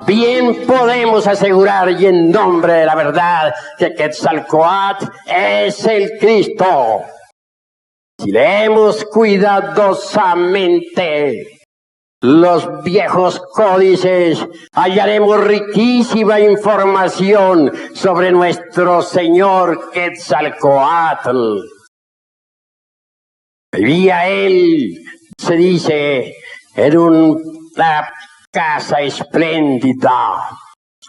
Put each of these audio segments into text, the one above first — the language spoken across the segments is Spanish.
bien podemos asegurar y en nombre de la verdad que Quetzalcóatl es el Cristo. Si leemos cuidadosamente los viejos códices, hallaremos riquísima información sobre nuestro Señor Quetzalcóatl. Vivía él, se dice, en una casa espléndida,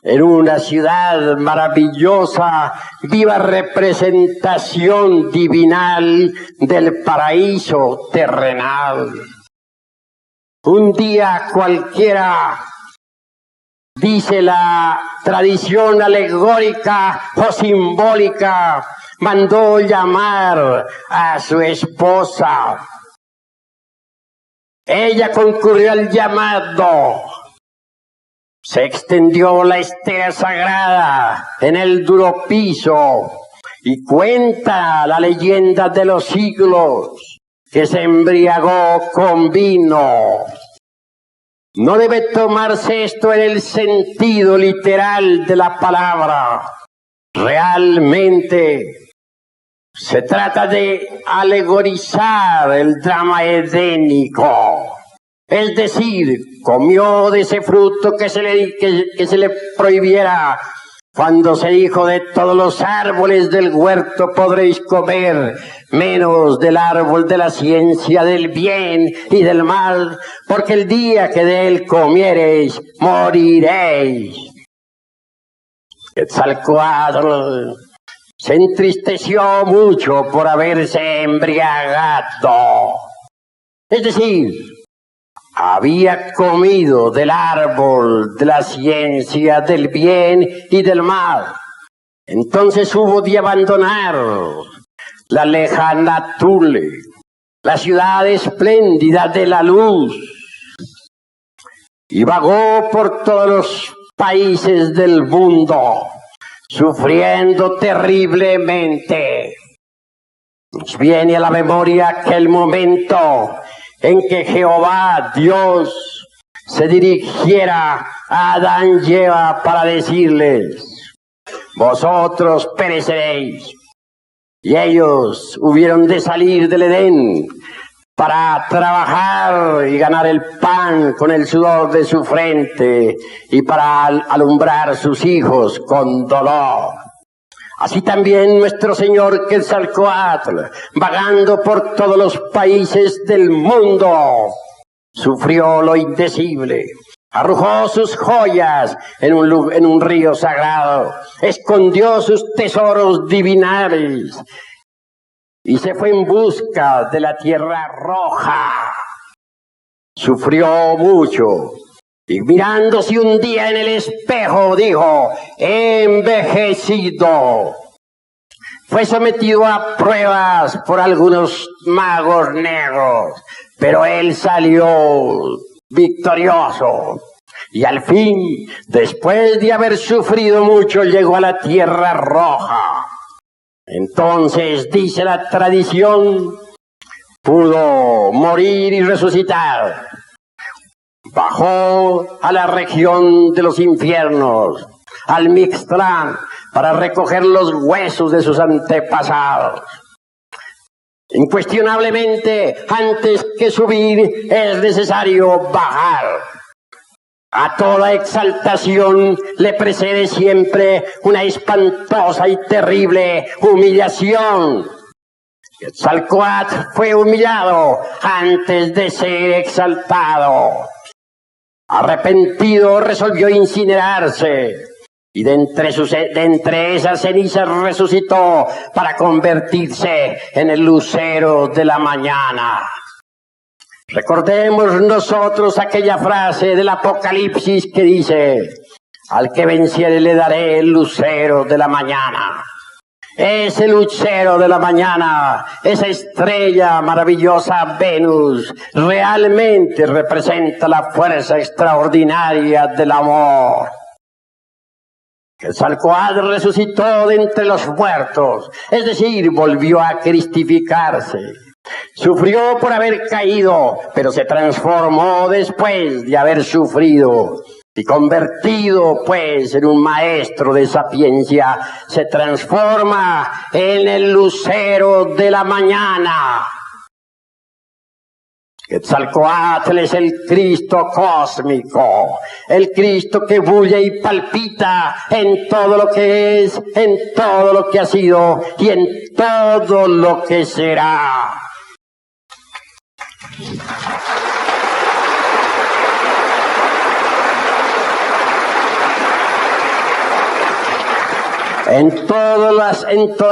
en una ciudad maravillosa, viva representación divinal del paraíso terrenal. Un día cualquiera, dice la tradición alegórica o simbólica, mandó llamar a su esposa. Ella concurrió al llamado. Se extendió la estera sagrada en el duro piso y cuenta la leyenda de los siglos que se embriagó con vino. No debe tomarse esto en el sentido literal de la palabra. Realmente se trata de alegorizar el drama edénico. Es decir, comió de ese fruto que se le prohibiera, cuando se dijo: de todos los árboles del huerto podréis comer, menos del árbol de la ciencia del bien y del mal, porque el día que de él comiereis, moriréis. Quetzalcóatl se entristeció mucho por haberse embriagado. Es decir, había comido del árbol de la ciencia del bien y del mal. Entonces hubo de abandonar la lejana Tule, la ciudad espléndida de la luz, y vagó por todos los países del mundo, sufriendo terriblemente. Nos viene a la memoria aquel momento en que Jehová, Dios, se dirigiera a Adán y Eva para decirles: vosotros pereceréis. Y ellos hubieron de salir del Edén para trabajar y ganar el pan con el sudor de su frente y para alumbrar sus hijos con dolor. Así también nuestro Señor Quetzalcóatl, vagando por todos los países del mundo, sufrió lo indecible. Arrojó sus joyas en un río sagrado, escondió sus tesoros divinales y se fue en busca de la tierra roja. Sufrió mucho y mirándose un día en el espejo dijo: he envejecido. Fue sometido a pruebas por algunos magos negros, pero él salió victorioso. Y al fin, después de haber sufrido mucho, llegó a la tierra roja. Entonces, dice la tradición, pudo morir y resucitar. Bajó a la región de los infiernos, al Mixtlán, para recoger los huesos de sus antepasados. Incuestionablemente, antes que subir, es necesario bajar. A toda exaltación le precede siempre una espantosa y terrible humillación. Quetzalcóatl fue humillado antes de ser exaltado. Arrepentido, resolvió incinerarse, y de entre esas cenizas resucitó para convertirse en el lucero de la mañana. Recordemos nosotros aquella frase del Apocalipsis que dice: al que venciere le daré el lucero de la mañana. Ese lucero de la mañana, esa estrella maravillosa Venus, realmente representa la fuerza extraordinaria del amor. Quetzalcóatl resucitó de entre los muertos, es decir, volvió a cristificarse. Sufrió por haber caído, pero se transformó después de haber sufrido. Y convertido, pues, en un maestro de sapiencia, se transforma en el lucero de la mañana. Quetzalcóatl es el Cristo cósmico, el Cristo que bulle y palpita en todo lo que es, en todo lo que ha sido y en todo lo que será. En todas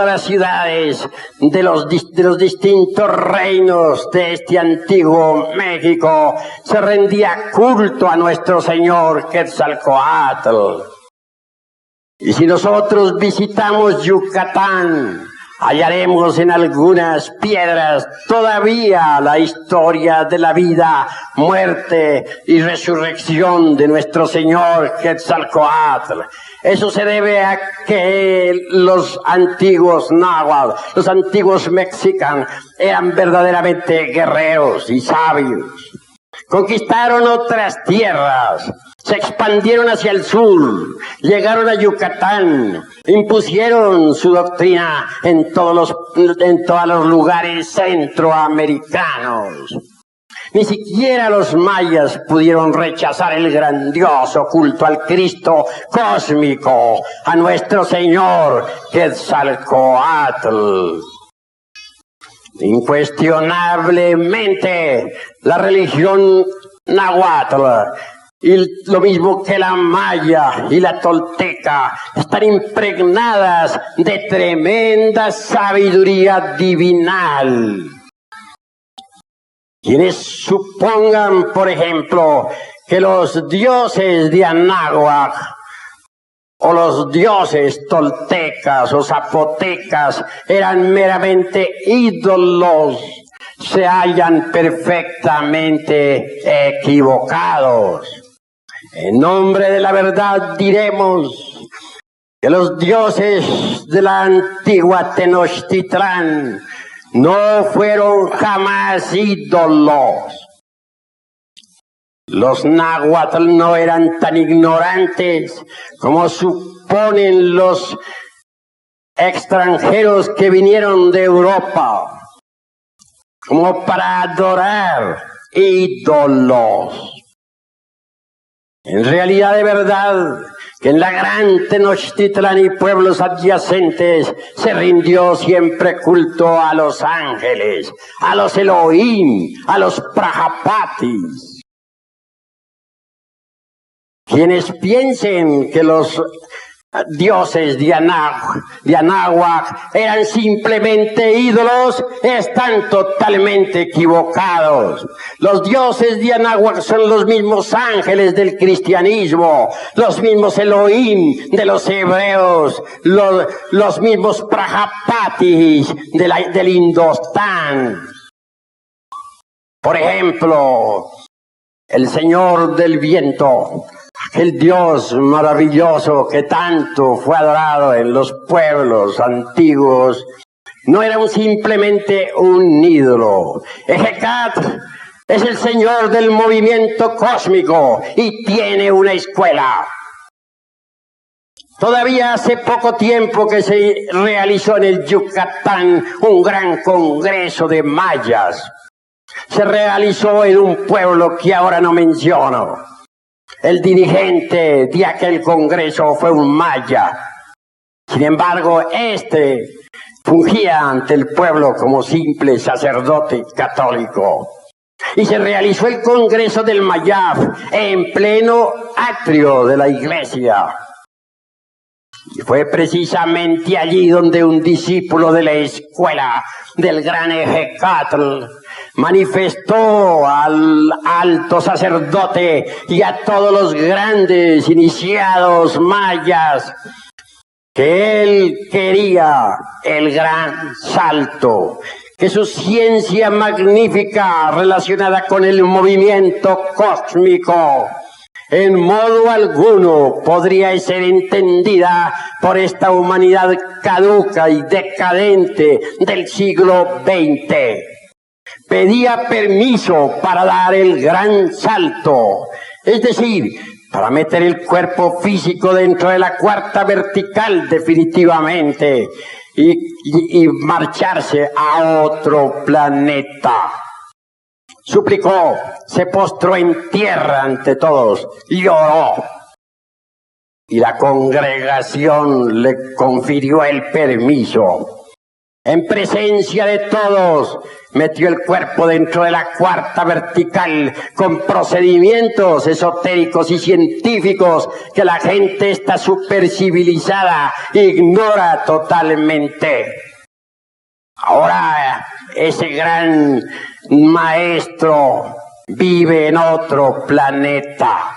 las ciudades de los distintos reinos de este antiguo México se rendía culto a nuestro Señor Quetzalcóatl. Y si nosotros visitamos Yucatán, hallaremos en algunas piedras todavía la historia de la vida, muerte y resurrección de nuestro Señor Quetzalcóatl. Eso se debe a que los antiguos náhuatl, los antiguos mexicanos, eran verdaderamente guerreros y sabios. Conquistaron otras tierras, se expandieron hacia el sur, llegaron a Yucatán, impusieron su doctrina en todos los lugares centroamericanos. Ni siquiera los mayas pudieron rechazar el grandioso culto al Cristo cósmico, a nuestro Señor Quetzalcóatl. Incuestionablemente, la religión náhuatl, y lo mismo que la maya y la tolteca, están impregnadas de tremenda sabiduría divinal. Quienes supongan, por ejemplo, que los dioses de Anáhuac o los dioses toltecas o zapotecas eran meramente ídolos, se hallan perfectamente equivocados. En nombre de la verdad diremos que los dioses de la antigua Tenochtitlán no fueron jamás ídolos. Los náhuatl no eran tan ignorantes como suponen los extranjeros que vinieron de Europa, como para adorar ídolos. En realidad, de verdad, que en la gran Tenochtitlán y pueblos adyacentes se rindió siempre culto a los ángeles, a los Elohim, a los Prajapatis. Quienes piensen que los dioses de Anáhuac eran simplemente ídolos están totalmente equivocados. Los dioses de Anáhuac son los mismos ángeles del cristianismo, los mismos Elohim de los hebreos, los mismos Prajapatis del Indostán. Por ejemplo, el Señor del Viento, aquel Dios maravilloso que tanto fue adorado en los pueblos antiguos, no era simplemente un ídolo. Hecatl es el Señor del movimiento cósmico y tiene una escuela. Todavía hace poco tiempo que se realizó en el Yucatán un gran congreso de mayas. Se realizó en un pueblo que ahora no menciono. El dirigente de aquel congreso fue un maya. Sin embargo, fungía ante el pueblo como simple sacerdote católico. Y se realizó el congreso del Mayab en pleno atrio de la iglesia. Y fue precisamente allí donde un discípulo de la escuela del gran Hecatl manifestó al alto sacerdote y a todos los grandes iniciados mayas que él quería el gran salto, que su ciencia magnífica relacionada con el movimiento cósmico en modo alguno podría ser entendida por esta humanidad caduca y decadente del siglo XX. Pedía permiso para dar el gran salto, es decir, para meter el cuerpo físico dentro de la cuarta vertical definitivamente y marcharse a otro planeta. Suplicó, se postró en tierra ante todos y lloró. Y la congregación le confirió el permiso. En presencia de todos, metió el cuerpo dentro de la cuarta vertical con procedimientos esotéricos y científicos que la gente está supercivilizada ignora totalmente. Ahora ese gran maestro vive en otro planeta.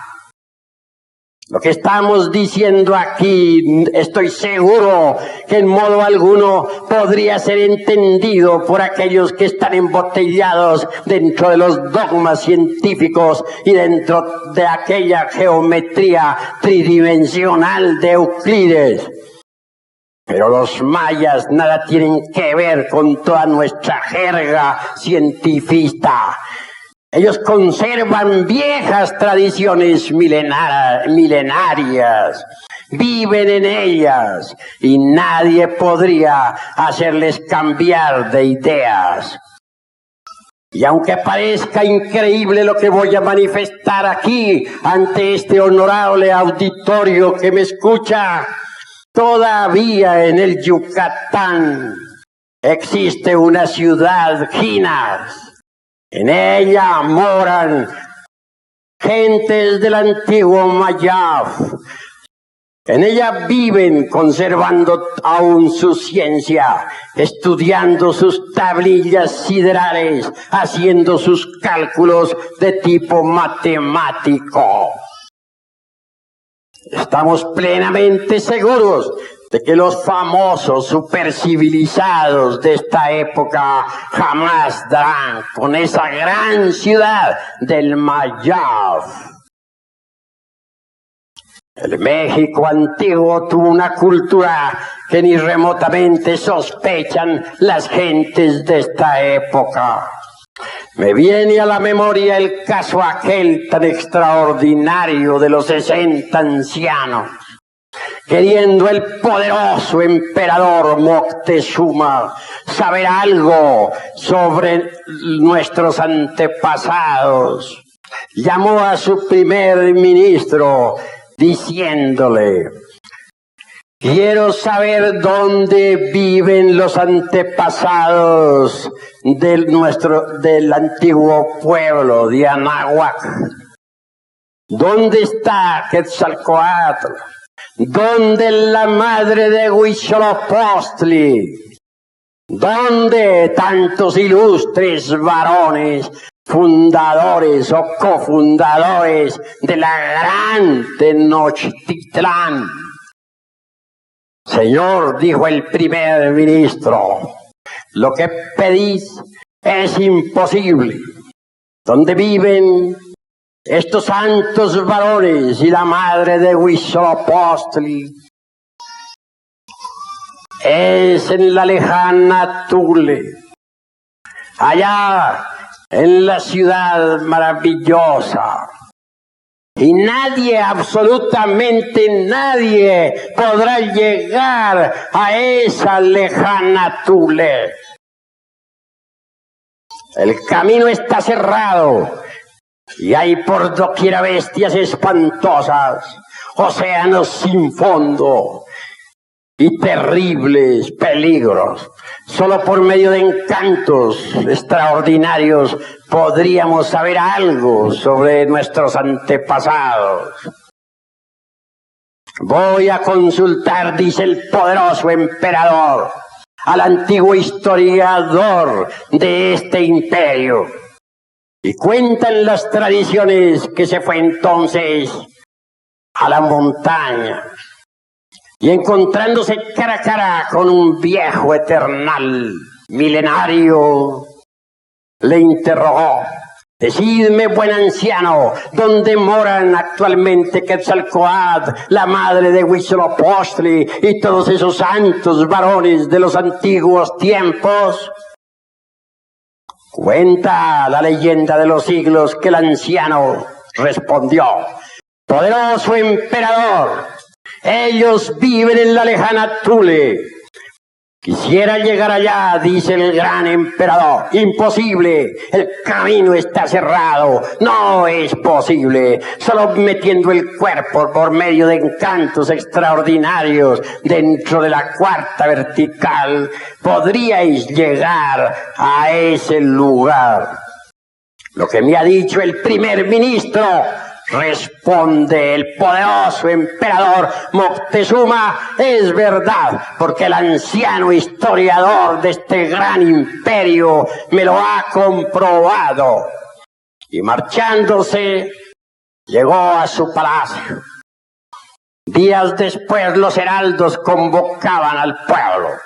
Lo que estamos diciendo aquí, estoy seguro que en modo alguno podría ser entendido por aquellos que están embotellados dentro de los dogmas científicos y dentro de aquella geometría tridimensional de Euclides. Pero los mayas nada tienen que ver con toda nuestra jerga cientifista. Ellos conservan viejas tradiciones milenarias, viven en ellas y nadie podría hacerles cambiar de ideas. Y aunque parezca increíble lo que voy a manifestar aquí ante este honorable auditorio que me escucha, todavía en el Yucatán existe una ciudad Ginas. En ella moran gentes del antiguo Mayaf. En ella viven conservando aún su ciencia, estudiando sus tablillas siderales, haciendo sus cálculos de tipo matemático. Estamos plenamente seguros de que los famosos supercivilizados de esta época jamás darán con esa gran ciudad del Mayaf. El México antiguo tuvo una cultura que ni remotamente sospechan las gentes de esta época. Me viene a la memoria el caso aquel tan extraordinario de los 60 ancianos. Queriendo el poderoso emperador Moctezuma saber algo sobre nuestros antepasados, llamó a su primer ministro diciéndole: quiero saber dónde viven los antepasados del antiguo pueblo de Anáhuac. ¿Dónde está Quetzalcóatl? ¿Dónde la madre de Huitzilopochtli? ¿Dónde tantos ilustres varones, fundadores o cofundadores de la gran Tenochtitlán? Señor, dijo el primer ministro, lo que pedís es imposible. ¿Dónde viven estos santos varones y la madre de Huitzilopochtli? Es en la lejana Tule, allá en la ciudad maravillosa. Y nadie, absolutamente nadie, podrá llegar a esa lejana Tule. El camino está cerrado. Y hay por doquiera bestias espantosas, océanos sin fondo y terribles peligros. Solo por medio de encantos extraordinarios podríamos saber algo sobre nuestros antepasados. Voy a consultar, dice el poderoso emperador, al antiguo historiador de este imperio. Y cuentan las tradiciones que se fue entonces a la montaña y encontrándose cara a cara con un viejo eternal milenario, le interrogó: decidme, buen anciano, ¿dónde moran actualmente Quetzalcóatl, la madre de Huitzilopochtli y todos esos santos varones de los antiguos tiempos? Cuenta la leyenda de los siglos que el anciano respondió: poderoso emperador, ellos viven en la lejana Thule. Quisiera llegar allá, dice el gran emperador. Imposible, el camino está cerrado, no es posible. Solo metiendo el cuerpo por medio de encantos extraordinarios dentro de la cuarta vertical, podríais llegar a ese lugar. Lo que me ha dicho el primer ministro, responde el poderoso emperador Moctezuma, es verdad, porque el anciano historiador de este gran imperio me lo ha comprobado. Y marchándose, llegó a su palacio. Días después los heraldos convocaban al pueblo.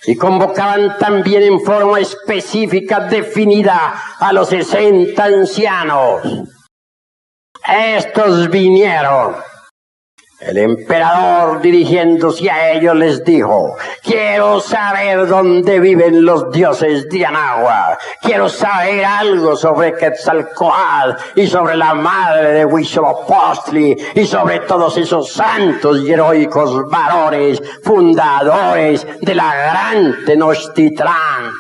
Y convocaban también en forma específica definida a los 60 ancianos. Estos vinieron. El emperador, dirigiéndose a ellos, les dijo: quiero saber dónde viven los dioses de Anáhuac. Quiero saber algo sobre Quetzalcóatl y sobre la madre de Huitzilopochtli y sobre todos esos santos y heroicos varones fundadores de la gran Tenochtitlán.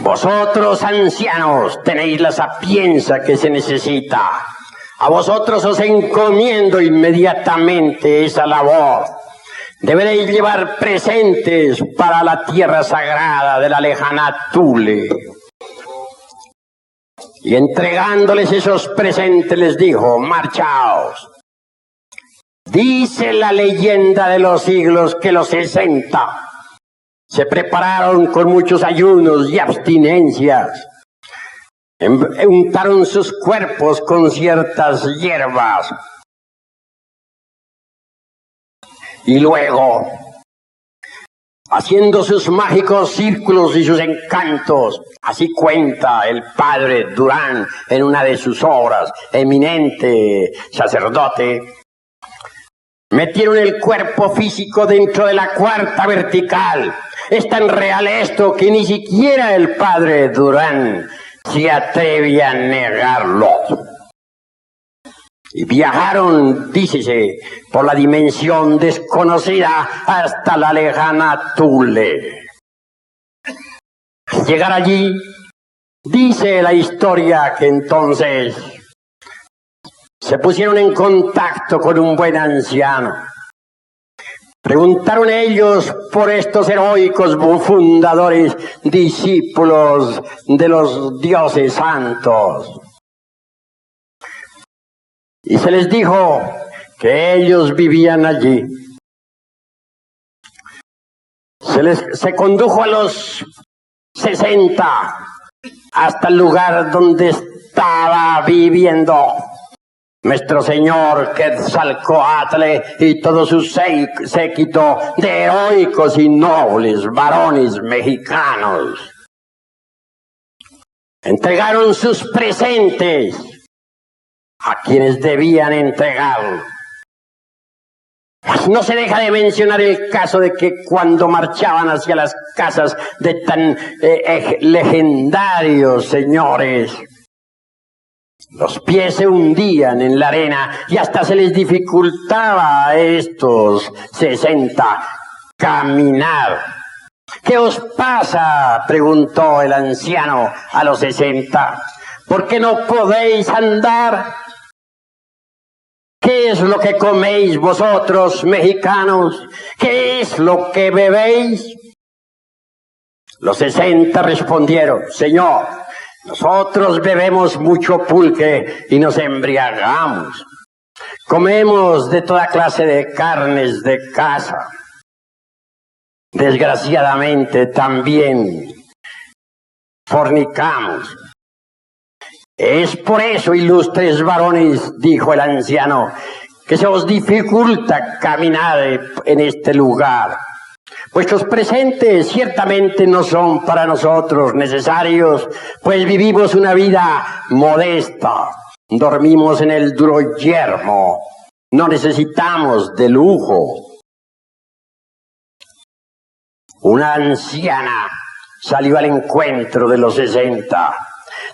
Vosotros, ancianos, tenéis la sapiencia que se necesita. A vosotros os encomiendo inmediatamente esa labor. Deberéis llevar presentes para la tierra sagrada de la lejana Thule. Y entregándoles esos presentes les dijo: marchaos. Dice la leyenda de los siglos que los 60 se prepararon con muchos ayunos y abstinencias. Untaron sus cuerpos con ciertas hierbas. Y luego, haciendo sus mágicos círculos y sus encantos, así cuenta el padre Durán en una de sus obras, eminente sacerdote, metieron el cuerpo físico dentro de la cuarta vertical. Es tan real esto que ni siquiera el padre Durán se atreve a negarlo. Y viajaron, dícese, por la dimensión desconocida hasta la lejana Thule. Al llegar allí, dice la historia que entonces se pusieron en contacto con un buen anciano. Preguntaron ellos por estos heroicos fundadores, discípulos de los dioses santos. Y se les dijo que ellos vivían allí. Se condujo a los 60 hasta el lugar donde estaba viviendo nuestro señor Quetzalcóatl y todo su séquito de heroicos y nobles varones mexicanos. Entregaron sus presentes a quienes debían entregarlo. No se deja de mencionar el caso de que cuando marchaban hacia las casas de tan legendarios señores, los pies se hundían en la arena y hasta se les dificultaba a estos 60 caminar. ¿Qué os pasa?, preguntó el anciano a los 60. ¿Por qué no podéis andar? ¿Qué es lo que coméis vosotros, mexicanos? ¿Qué es lo que bebéis? Los 60 respondieron: Señor, nosotros bebemos mucho pulque y nos embriagamos. Comemos de toda clase de carnes de caza. Desgraciadamente también fornicamos. Es por eso, ilustres varones, dijo el anciano, que se os dificulta caminar en este lugar. Vuestros presentes ciertamente no son para nosotros necesarios, pues vivimos una vida modesta, dormimos en el duro yermo, no necesitamos de lujo. una anciana salió al encuentro de los 60.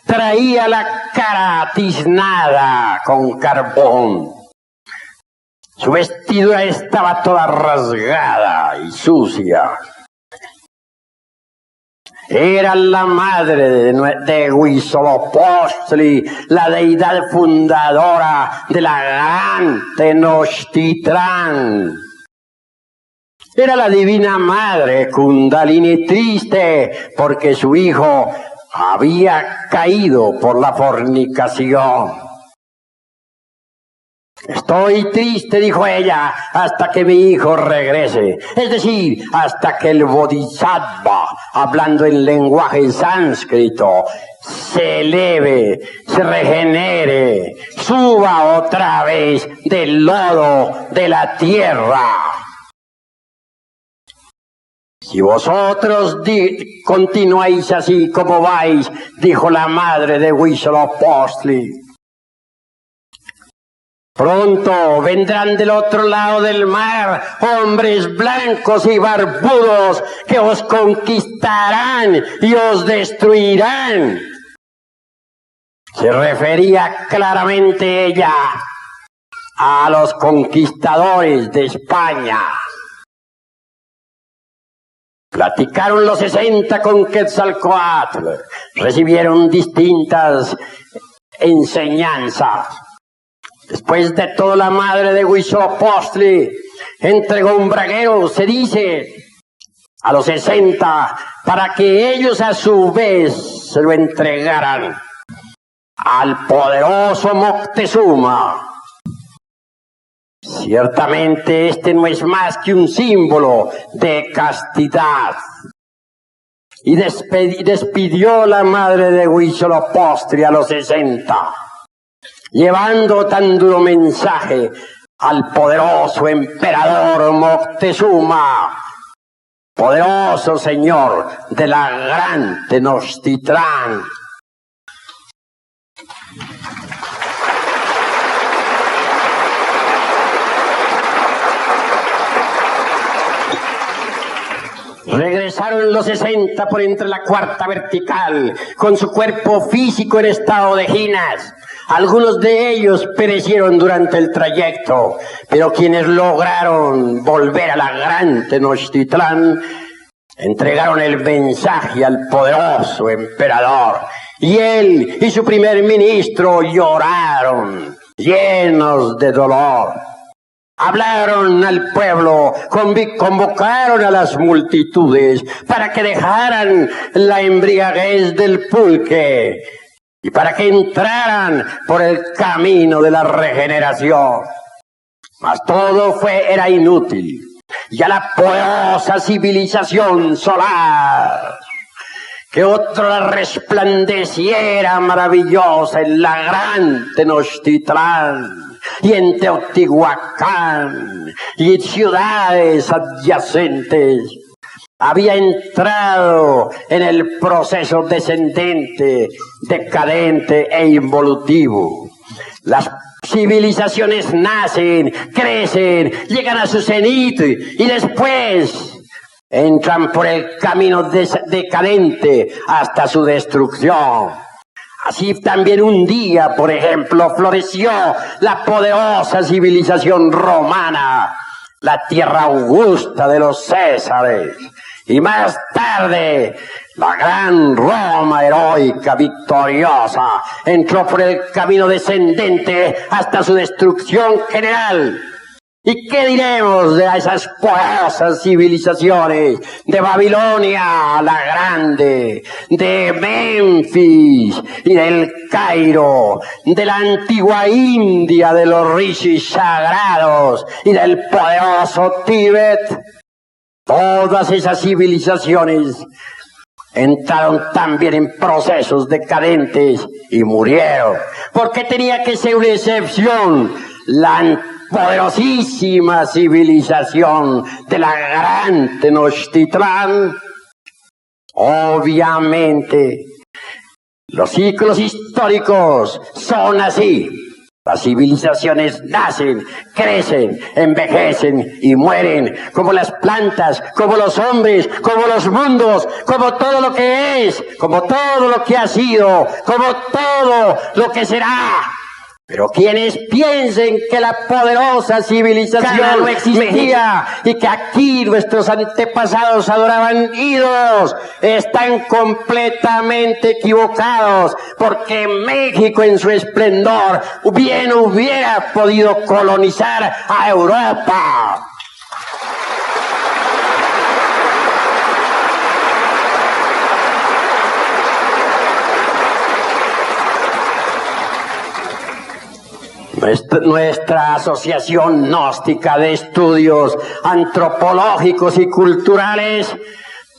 Traía la cara tiznada con carbón. Su vestidura estaba toda rasgada y sucia. Era la madre de Huitzilopochtli, la deidad fundadora de la gran Tenochtitlán. Era la divina madre Kundalini, triste porque su hijo había caído por la fornicación. Estoy triste, dijo ella, hasta que mi hijo regrese. Es decir, hasta que el Bodhisattva, hablando en lenguaje sánscrito, se eleve, se regenere, suba otra vez del lodo de la tierra. Si vosotros continuáis así como vais, dijo la madre de Huitzilopochtli, pronto vendrán del otro lado del mar hombres blancos y barbudos que os conquistarán y os destruirán. Se refería claramente ella a los conquistadores de España. Platicaron los 60 con Quetzalcóatl, recibieron distintas enseñanzas. Después de todo, la madre de Huitzilopochtli entregó un braguero, se dice, a los 60, para que ellos a su vez se lo entregaran al poderoso Moctezuma. Ciertamente este no es más que un símbolo de castidad. Y despidió la madre de Huitzilopochtli a los 60. Llevando tan duro mensaje al poderoso emperador Moctezuma, poderoso señor de la gran Tenochtitlán. Regresaron los 60 por entre la cuarta vertical, con su cuerpo físico en estado de ginas. Algunos de ellos perecieron durante el trayecto, pero quienes lograron volver a la gran Tenochtitlán entregaron el mensaje al poderoso emperador. Y él y su primer ministro lloraron, llenos de dolor. Hablaron al pueblo, convocaron a las multitudes para que dejaran la embriaguez del pulque y para que entraran por el camino de la regeneración. Mas todo era inútil. Ya la poderosa civilización solar, que otra resplandeciera maravillosa en la gran Tenochtitlán y en Teotihuacán y en ciudades adyacentes, había entrado en el proceso descendente, decadente e involutivo. Las civilizaciones nacen, crecen, llegan a su cenit y después entran por el camino decadente hasta su destrucción. Así también un día, por ejemplo, floreció la poderosa civilización romana, la tierra augusta de los Césares. Y más tarde, la gran Roma heroica, victoriosa, entró por el camino descendente hasta su destrucción general. ¿Y qué diremos de esas poderosas civilizaciones de Babilonia la Grande, de Memphis y del Cairo, de la antigua India, de los rishis sagrados y del poderoso Tíbet? Todas esas civilizaciones entraron también en procesos decadentes y murieron. ¿Por qué tenía que ser una excepción la poderosísima civilización de la gran Tenochtitlán? Obviamente, los ciclos históricos son así. Las civilizaciones nacen, crecen, envejecen y mueren, como las plantas, como los hombres, como los mundos, como todo lo que es, como todo lo que ha sido, como todo lo que será. Pero quienes piensen que la poderosa civilización no existía y que aquí nuestros antepasados adoraban ídolos, están completamente equivocados, porque México en su esplendor bien hubiera podido colonizar a Europa. Nuestra Asociación Gnóstica de Estudios Antropológicos y Culturales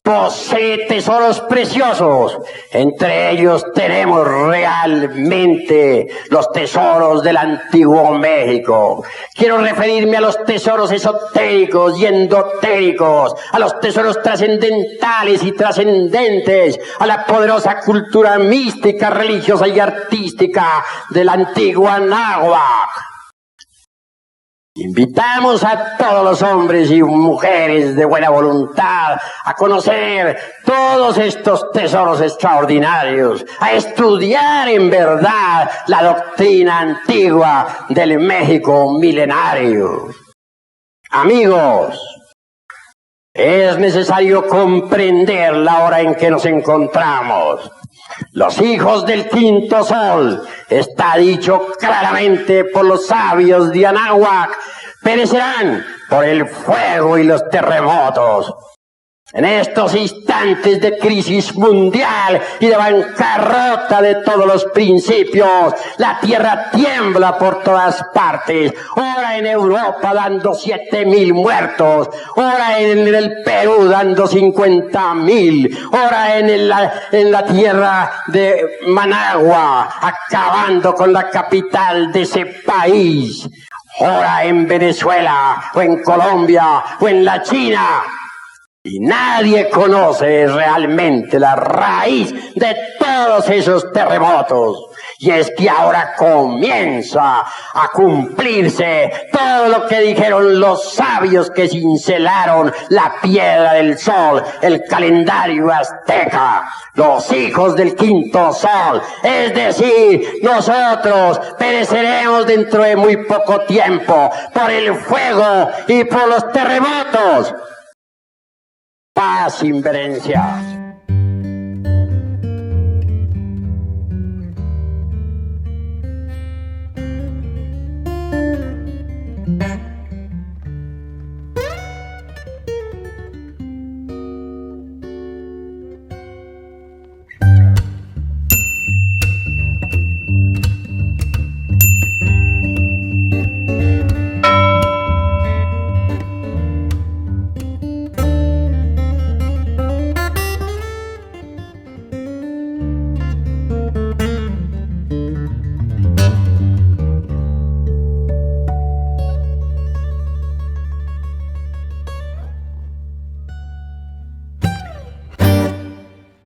posee tesoros preciosos. Entre ellos tenemos realmente los tesoros del antiguo México. Quiero referirme a los tesoros esotéricos y endotéricos, a los tesoros trascendentales y trascendentes, a la poderosa cultura mística, religiosa y artística de la antigua náhuatl. Invitamos a todos los hombres y mujeres de buena voluntad a conocer todos estos tesoros extraordinarios, a estudiar en verdad la doctrina antigua del México milenario. Amigos, es necesario comprender la hora en que nos encontramos. Los hijos del quinto sol, está dicho claramente por los sabios de Anáhuac, perecerán por el fuego y los terremotos. En estos instantes de crisis mundial y de bancarrota de todos los principios, la tierra tiembla por todas partes. Ora en Europa dando 7.000 muertos, ora en el Perú dando 50.000, ora en la tierra de Managua, acabando con la capital de ese país. Ora en Venezuela, o en Colombia, o en la China. Y nadie conoce realmente la raíz de todos esos terremotos. Y es que ahora comienza a cumplirse todo lo que dijeron los sabios que cincelaron la piedra del sol, el calendario azteca. Los hijos del quinto sol, es decir, nosotros pereceremos dentro de muy poco tiempo por el fuego y por los terremotos. Paz sin verencias.